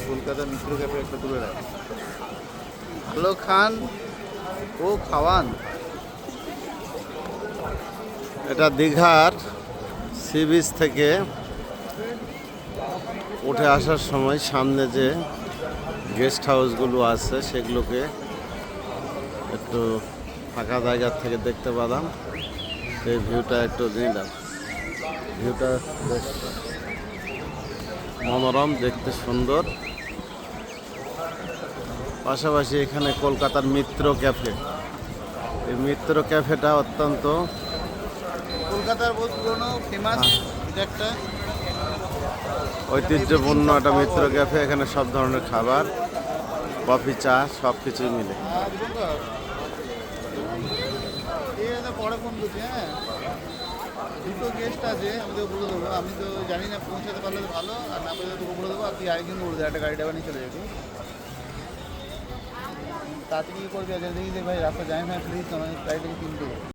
কলকাতা মিত্র cafe একটা তুলে রাখে। ভালো খান ও খাওয়ান। এটা দীঘার সি বিচ থেকে উঠে আসার সময় সামনে যে গেস্ট হাউসগুলো আছে সেগুলোকে একটু ফাঁকা জায়গার থেকে দেখতে পেলাম। এই ভিউটা একটু নিলাম। ভিউটা বেশ মনোরম, দেখতে সুন্দর। পাশাপাশি এখানে কলকাতার মিত্র ক্যাফে, এই মিত্র ক্যাফেটা অত্যন্ত কলকাতার বহুত পুরনো ফেমাস, এটা একটা ঐতিহ্যপূর্ণ একটা মিত্র ক্যাফে। এখানে সব ধরনের খাবার, কফি, চা সব কিছুই মিলে। পরে ফোন করছি। হ্যাঁ, দুটো গেস্ট আছে, আমি তো বলে দেবো। আমি তো জানি না, পৌঁছাতে পারলে তো ভালো, আর না পারলে তোকে বলে দেবো। আর তুই আরেকজন বলে দেবো, একটা গাড়ি ডাবা নিয়ে চলে যাবি। তাড়াতাড়ি করবি, আগে দেখি যে ভাই রাস্তা যায় না, প্লিজ আমার ফ্লাইটে কিন্তু